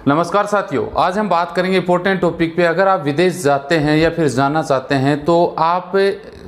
नमस्कार साथियों, आज हम बात करेंगे इंपॉर्टेंट टॉपिक पे। अगर आप विदेश जाते हैं या फिर जाना चाहते हैं तो आप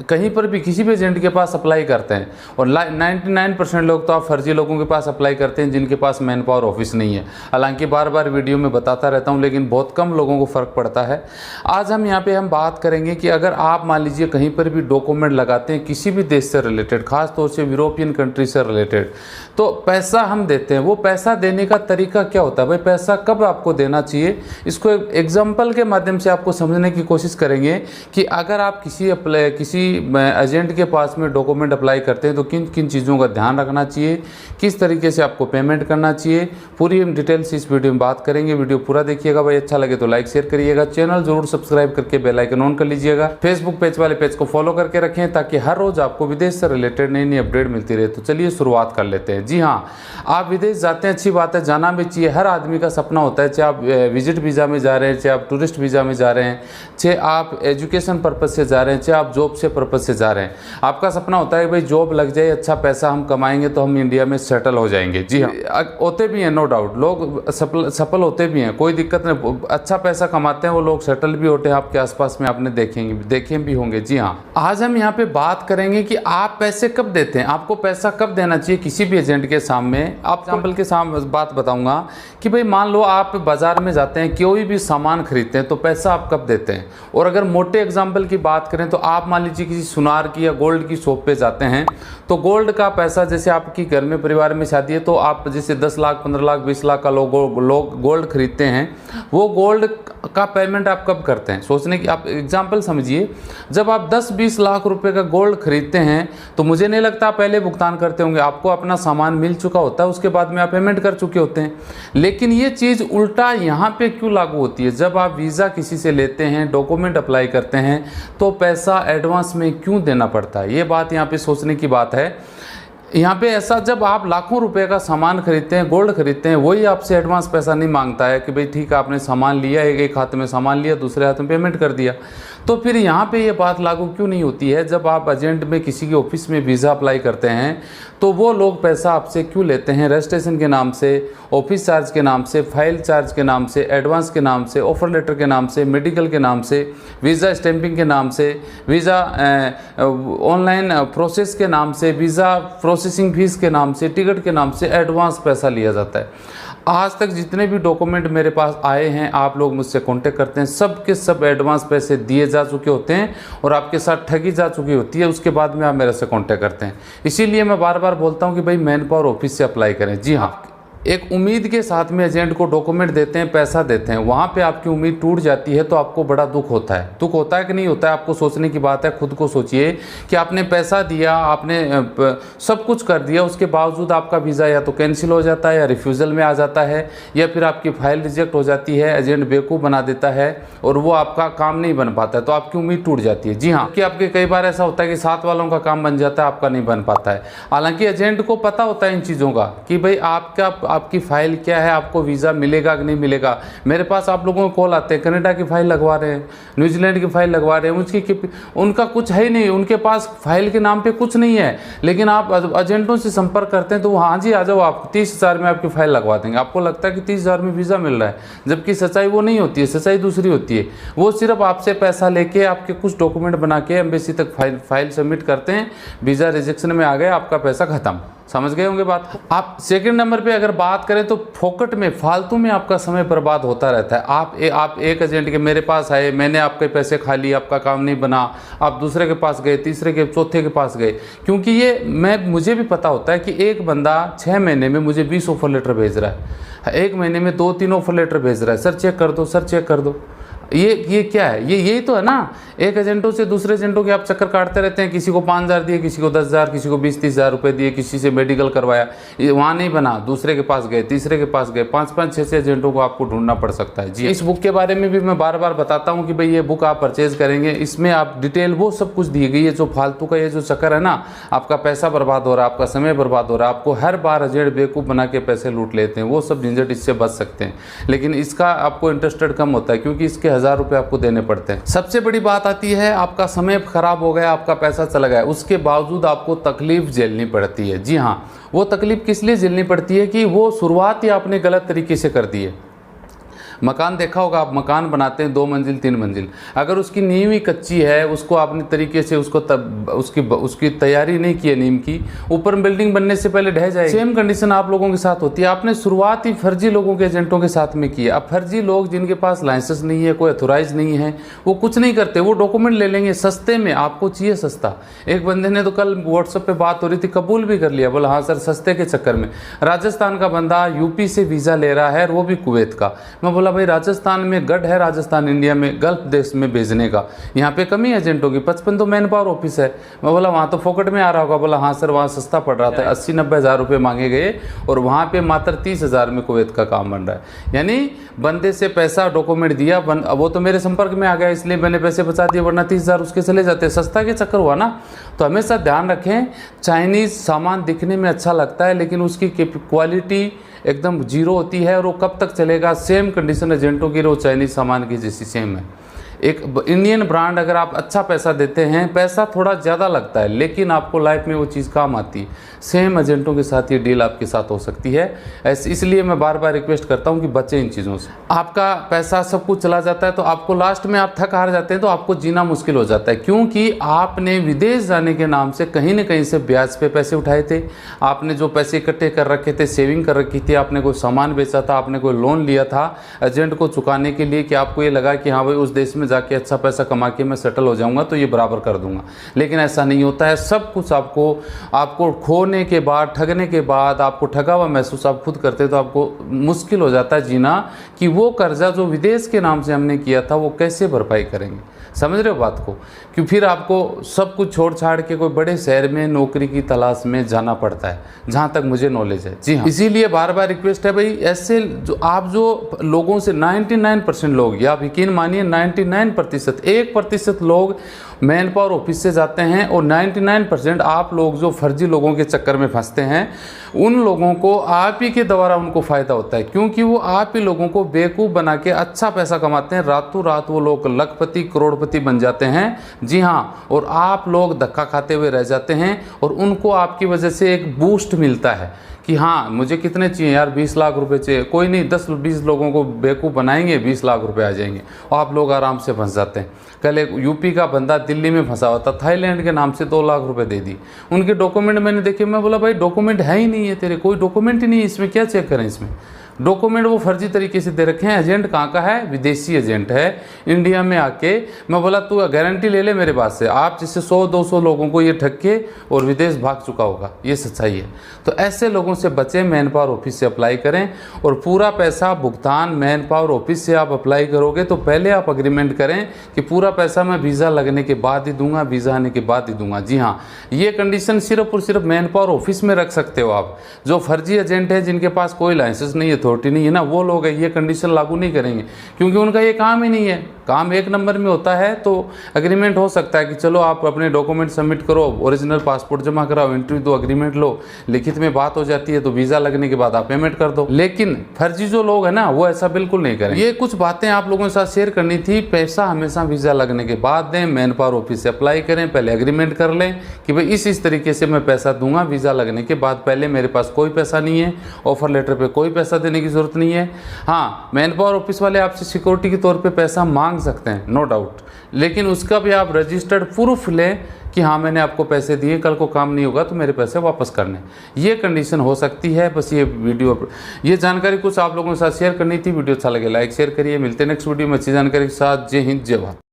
कहीं पर भी किसी भी एजेंट के पास अप्लाई करते हैं और 99% लोग तो आप फर्जी लोगों के पास अप्लाई करते हैं जिनके पास मैन पावर ऑफिस नहीं है। हालांकि बार बार वीडियो में बताता रहता हूं, लेकिन बहुत कम लोगों को फ़र्क पड़ता है। आज हम यहाँ पे बात करेंगे कि अगर आप मान लीजिए कहीं पर भी डॉक्यूमेंट लगाते हैं किसी भी देश से रिलेटेड, खास तौर से यूरोपियन कंट्री से रिलेटेड, तो पैसा हम देते हैं, वो पैसा देने का तरीका क्या होता है, भाई पैसा कब आपको देना चाहिए, इसको एग्जाम्पल के माध्यम से आपको समझने की कोशिश करेंगे कि अगर आप किसी एजेंट के पास में डॉक्यूमेंट अप्लाई करते हैं तो किन किन चीज़ों का ध्यान रखना चाहिए, किस तरीके से आपको पेमेंट करना चाहिए, पूरी हम डिटेल से इस वीडियो में बात करेंगे। वीडियो पूरा देखिएगा। भाई अच्छा लगे तो लाइक शेयर करिएगा, चैनल जरूर सब्सक्राइब करके बेल आइकन ऑन कर लीजिएगा। फेसबुक पेज वाले पेज को फॉलो करके रखें ताकि हर रोज आपको विदेश से रिलेटेड नई नई अपडेट मिलती रहे। तो चलिए शुरुआत कर लेते हैं। जी हाँ, आप विदेश जाते हैं, अच्छी बात है, जाना भी चाहिए। हर आदमी का सपना होता है, चाहे आप विजिट वीज़ा में जा रहे हैं, चाहे आप टूरिस्ट वीज़ा में जा रहे हैं, चाहे आप एजुकेशन पर्पज़ से जा रहे हैं, चाहे आप जॉब से पर्पज़ से जा रहे हैं। आपका सपना होता है भाई जॉब लग जाए, अच्छा पैसा हम कमाएंगे तो हम इंडिया में सेटल हो जाएंगे। जी हाँ, होते भी हैं, नो डाउट, लोग सफल होते भी हैं, कोई दिक्कत नहीं, अच्छा पैसा कमाते हैं वो लोग, सेटल भी होते हैं। आपके आसपास में आपने देखे भी होंगे। जी हाँ, आज हम यहाँ पे बात करेंगे कि आप पैसे कब देते हैं, आपको पैसा कब देना चाहिए किसी भी एजेंट के सामने। आप एग्जाम्पल के सामने बात बताऊंगा कि भाई मान लो आप बाजार में जाते हैं, कोई भी सामान खरीदते हैं तो पैसा आप कब देते हैं। और अगर मोटे एग्जाम्पल की बात करें तो आप मान लीजिए किसी सुनार की या गोल्ड की शॉप पे जाते हैं तो गोल्ड का पैसा, जैसे आपकी घर में परिवार में शादी है तो आप जैसे 10 लाख 15 लाख 20 लाख का लोग गोल्ड खरीदते हैं, वो गोल्ड का पेमेंट आप कब करते हैं। सोचने की आप एग्जाम्पल समझिए, जब आप 10-20 लाख रुपए का गोल्ड खरीदते हैं तो मुझे नहीं लगता आप पहले भुगतान करते होंगे, आपको अपना सामान मिल चुका होता है, उसके बाद में आप पेमेंट कर चुके होते हैं। लेकिन ये चीज़ उल्टा यहाँ पे क्यों लागू होती है, जब आप वीज़ा किसी से लेते हैं, डॉक्यूमेंट अप्लाई करते हैं तो पैसा एडवांस में क्यों देना पड़ता है। ये बात यहाँ पे सोचने की बात है। यहाँ पे ऐसा, जब आप लाखों रुपए का सामान खरीदते हैं, गोल्ड खरीदते हैं, वही आपसे एडवांस पैसा नहीं मांगता है कि भाई ठीक है आपने सामान लिया, एक हाथ में सामान लिया, दूसरे हाथ में पेमेंट कर दिया। तो फिर यहाँ पे ये बात लागू क्यों नहीं होती है। जब आप एजेंट में किसी के ऑफिस में वीज़ा अप्लाई करते हैं तो वो लोग पैसा आपसे क्यों लेते हैं, रजिस्ट्रेशन के नाम से, ऑफिस चार्ज के नाम से, फाइल चार्ज के नाम से, एडवांस के नाम से, ऑफर लेटर के नाम से, मेडिकल के नाम से, वीज़ा स्टैंपिंग के नाम से, वीज़ा ऑनलाइन प्रोसेस के नाम से, वीज़ा प्रोसेसिंग फीस के नाम से, टिकट के नाम से एडवांस पैसा लिया जाता है। आज तक जितने भी डॉक्यूमेंट मेरे पास आए हैं, आप लोग मुझसे कांटेक्ट करते हैं, सब के सब एडवांस पैसे दिए जा चुके होते हैं और आपके साथ ठगी जा चुकी होती है, उसके बाद में आप मेरे से कांटेक्ट करते हैं। इसीलिए मैं बार बार बोलता हूं कि भाई मैन पावर ऑफिस से अप्लाई करें। जी हाँ, एक उम्मीद के साथ में एजेंट को डॉक्यूमेंट देते हैं, पैसा देते हैं, वहाँ पे आपकी उम्मीद टूट जाती है तो आपको बड़ा दुख होता है। दुख होता है कि नहीं होता है, आपको सोचने की बात है। खुद को सोचिए कि आपने पैसा दिया, आपने सब कुछ कर दिया, उसके बावजूद आपका वीज़ा या तो कैंसिल हो जाता है या रिफ्यूज़ल में आ जाता है या फिर आपकी फाइल रिजेक्ट हो जाती है, एजेंट बेवकूफ़ बना देता है और वो आपका काम नहीं बन पाता है, तो आपकी उम्मीद टूट जाती है। जी हाँ, कि आपके कई बार ऐसा होता है कि साथ वालों का काम बन जाता है, आपका नहीं बन पाता है। हालांकि एजेंट को पता होता है इन चीज़ों का कि भाई आपकी फाइल क्या है, आपको वीज़ा मिलेगा कि नहीं मिलेगा। मेरे पास आप लोगों को कॉल आते हैं, कनाडा की फाइल लगवा रहे हैं, न्यूजीलैंड की फाइल लगवा रहे हैं, उनका कुछ है ही नहीं, उनके पास फाइल के नाम पे कुछ नहीं है, लेकिन आप एजेंटों से संपर्क करते हैं तो हाँ जी आ जाओ, आप 30,000 में आपकी फाइल लगवा देंगे। आपको लगता है कि 30,000 में वीज़ा मिल रहा है, जबकि सच्चाई वो नहीं होती है, सच्चाई दूसरी होती है। वो सिर्फ आपसे पैसा लेके आपके कुछ डॉक्यूमेंट बना के एम्बेसी तक फाइल सबमिट करते हैं, वीज़ा रिजेक्शन में आ गए, आपका पैसा खत्म। समझ गए होंगे बात को। आप सेकंड नंबर पे अगर बात करें तो फोकट में, फालतू में आपका समय बर्बाद होता रहता है। आप एक एजेंट के मेरे पास आए, मैंने आपके पैसे खा लिए, आपका काम नहीं बना, आप दूसरे के पास गए, तीसरे के, चौथे के पास गए, क्योंकि ये मुझे भी पता होता है कि एक बंदा 6 महीने में मुझे 20 ऑफर लेटर भेज रहा है, 1 महीने में 2-3 ऑफर लेटर भेज रहा है, सर चेक कर दो, सर चेक कर दो। ये क्या है, यही तो है ना। एक एजेंटों से दूसरे एजेंटों के आप चक्कर काटते रहते हैं, किसी को 5,000 दिए, किसी को 10,000, किसी को 20-30,000 रुपए दिए, किसी से मेडिकल करवाया, ये वहाँ नहीं बना, दूसरे के पास गए, तीसरे के पास गए, 5-5, 6 एजेंटों को आपको ढूंढना पड़ सकता है। जी, इस बुक के बारे में भी मैं बार बार बताता हूँ कि भाई ये बुक आप परचेज करेंगे, इसमें आप डिटेल वो सब कुछ दी गई है। जो फालतू का ये जो चक्कर है ना, आपका पैसा बर्बाद हो रहा है, आपका समय बर्बाद हो रहा है, आपको हर बार एजेंट बेवकूफ़ बना के पैसे लूट लेते हैं, वो सब झंझट इससे बच सकते हैं। लेकिन इसका आपको इंटरेस्टेड कम होता है क्योंकि इसके 1,000 रुपये आपको देने पड़ते हैं। सबसे बड़ी बात आती है, आपका समय खराब हो गया, आपका पैसा चला गया, उसके बावजूद आपको तकलीफ झेलनी पड़ती है। जी हाँ, वो तकलीफ किस लिए झेलनी पड़ती है कि वो शुरुआत ही आपने गलत तरीके से कर दी है। मकान देखा होगा आप, मकान बनाते हैं 2 मंजिल 3 मंजिल, अगर उसकी नींव ही कच्ची है, उसको आपने तरीके से उसकी तैयारी नहीं की है नींव की, ऊपर बिल्डिंग बनने से पहले ढह जाएगी। सेम कंडीशन आप लोगों के साथ होती है। आपने शुरुआत ही फर्जी लोगों के एजेंटों के साथ में की है। अब फर्जी लोग जिनके पास लाइसेंस नहीं है, कोई अथोराइज नहीं है, वो कुछ नहीं करते, वो डॉक्यूमेंट ले लेंगे सस्ते में, आपको चाहिए सस्ता। एक बंदे ने तो कल व्हाट्सएप पे बात हो रही थी, कबूल भी कर लिया, बोला हाँ सर सस्ते के चक्कर में। राजस्थान का बंदा यूपी से वीज़ा ले रहा है, वो भी कुवैत का। मैं बोला भाई राजस्थान में गढ़ है, राजस्थान इंडिया में गल्फ देश में भेजने का, यहाँ पे कमी एजेंटों की, 55 तो मैन पावर ऑफिस है। मैं बोला वहाँ तो फोकट में आ रहा होगा, बोला हाँ सर वहाँ सस्ता पड़ रहा था, 80-90 हज़ार रुपये मांगे गए और वहाँ पे मात्र 30 हज़ार में कुवैत का काम बन रहा है। यानी बंदे से पैसा डॉक्यूमेंट दिया, वो तो मेरे संपर्क में आ गया इसलिए मैंने पैसे बचा दिए, वरना 30 हज़ार उसके चले जाते, सस्ता के चक्कर हुआ ना। तो हमेशा ध्यान रखें, चाइनीज़ सामान दिखने में अच्छा लगता है लेकिन उसकी क्वालिटी एकदम जीरो होती है और वो कब तक चलेगा। सेम कंडीशन एजेंटों की वो चाइनीज़ सामान की जैसी सेम है। एक इंडियन ब्रांड अगर आप अच्छा पैसा देते हैं, पैसा थोड़ा ज़्यादा लगता है लेकिन आपको लाइफ में वो चीज़ काम आती है। सेम एजेंटों के साथ ये डील आपके साथ हो सकती है। इसलिए मैं बार बार रिक्वेस्ट करता हूँ कि बचें इन चीज़ों से। आपका पैसा सब कुछ चला जाता है तो आपको लास्ट में आप थक हार जाते हैं, तो आपको जीना मुश्किल हो जाता है, क्योंकि आपने विदेश जाने के नाम से कहीं न कहीं से ब्याज पे पैसे उठाए थे। आपने जो पैसे इकट्ठे कर रखे थे, सेविंग कर रखी थी, आपने कोई सामान बेचा था, आपने कोई लोन लिया था एजेंट को चुकाने के लिए, कि आपको ये लगा कि हाँ भाई उस देश में जाके अच्छा पैसा कमा के मैं सेटल हो जाऊंगा तो ये बराबर कर दूंगा। लेकिन ऐसा नहीं होता है। सब कुछ आपको खोने के बाद, ठगने के बाद आपको ठगा हुआ महसूस आप खुद करते तो आपको मुश्किल हो जाता है जीना, कि वो कर्जा जो विदेश के नाम से हमने किया था वो कैसे भरपाई करेंगे। समझ रहे हो बात को? कि फिर आपको सब कुछ छोड़ छाड़ के कोई बड़े शहर में नौकरी की तलाश में जाना पड़ता है, जहाँ तक मुझे नॉलेज है। जी हाँ, इसीलिए बार बार रिक्वेस्ट है भाई, ऐसे जो लोगों से 99% लोग, या आप यकीन मानिए 99%, 1% लोग मैन पावर ऑफिस से जाते हैं और 99% आप लोग जो फर्जी लोगों के चक्कर में फंसते हैं, उन लोगों को आप ही के द्वारा उनको फ़ायदा होता है, क्योंकि वो आप ही लोगों को बेवकूफ़ बना के अच्छा पैसा कमाते हैं। रातों रात वो लोग लखपति करोड़पति बन जाते हैं। जी हाँ, और आप लोग धक्का खाते हुए रह जाते हैं और उनको आपकी वजह से एक बूस्ट मिलता है कि हाँ मुझे कितने चाहिए यार, 20 लाख रुपए चाहिए। कोई नहीं, 10-20 लोगों को बेवकूफ़ बनाएंगे, 20 लाख रुपए आ जाएंगे और आप लोग आराम से फंस जाते हैं। कल एक यूपी का बंदा दिल्ली में फंसा हुआ था, थाईलैंड के नाम से 2 लाख रुपए दे दी। उनके डॉक्यूमेंट मैंने देखे, मैं बोला भाई डॉक्यूमेंट है ही नहीं है तेरे, कोई डॉक्यूमेंट ही नहीं है, इसमें क्या चेक करें? इसमें डॉक्यूमेंट वो फर्जी तरीके से दे रखे हैं। एजेंट कहाँ का है? विदेशी एजेंट है, इंडिया में आके। मैं बोला तू गारंटी ले ले मेरे पास से, आप जिससे 100-200 लोगों को ये ठग के और विदेश भाग चुका होगा, ये सच्चाई है। तो ऐसे लोगों से बचें, मैन पावर ऑफिस से अप्लाई करें और पूरा पैसा भुगतान मैन पावर ऑफिस से आप अप्लाई करोगे तो पहले आप अग्रीमेंट करें कि पूरा पैसा मैं वीज़ा लगने के बाद ही दूंगा, वीज़ा आने के बाद ही दूंगा। जी हाँ, ये कंडीशन सिर्फ और सिर्फ मैन पावर ऑफिस में रख सकते हो आप। जो फर्जी एजेंट है, जिनके पास कोई लाइसेंस नहीं है, अथॉरिटी नहीं है ना, वो लोग ये कंडीशन लागू नहीं करेंगे, क्योंकि उनका ये काम ही नहीं है। काम एक नंबर में होता है तो एग्रीमेंट हो सकता है कि चलो आप अपने डॉक्यूमेंट सबमिट करो, ओरिजिनल पासपोर्ट जमा कराओ, इंटरव्यू दो, एग्रीमेंट लो, लिखित में बात हो जाती है तो वीज़ा लगने के बाद आप पेमेंट कर दो। लेकिन फर्जी जो लोग हैं ना, वो ऐसा बिल्कुल नहीं करें। ये कुछ बातें आप लोगों के साथ शेयर करनी थी। पैसा हमेशा वीज़ा लगने के बाद दें, मैन पावर ऑफिस से अप्लाई करें, पहले एग्रीमेंट कर लें कि भाई इस तरीके से मैं पैसा दूंगा वीज़ा लगने के बाद, पहले मेरे पास कोई पैसा नहीं है, ऑफर लेटर पे कोई पैसा देने की जरूरत नहीं है। हाँ, मैन पावर ऑफिस वाले आपसे सिक्योरिटी के तौर पे पैसा मांग सकते हैं, नो डाउट, लेकिन उसका भी आप रजिस्टर्ड प्रूफ लें कि हाँ मैंने आपको पैसे दिए, कल को काम नहीं होगा तो मेरे पैसे वापस करने, ये कंडीशन हो सकती है। बस ये जानकारी कुछ आप लोगों के साथ शेयर करनी थी। वीडियो अच्छा लगे लाइक शेयर करिए। मिलते हैं नेक्स्ट वीडियो में अच्छी जानकारी के साथ। जय हिंद, जय भारत।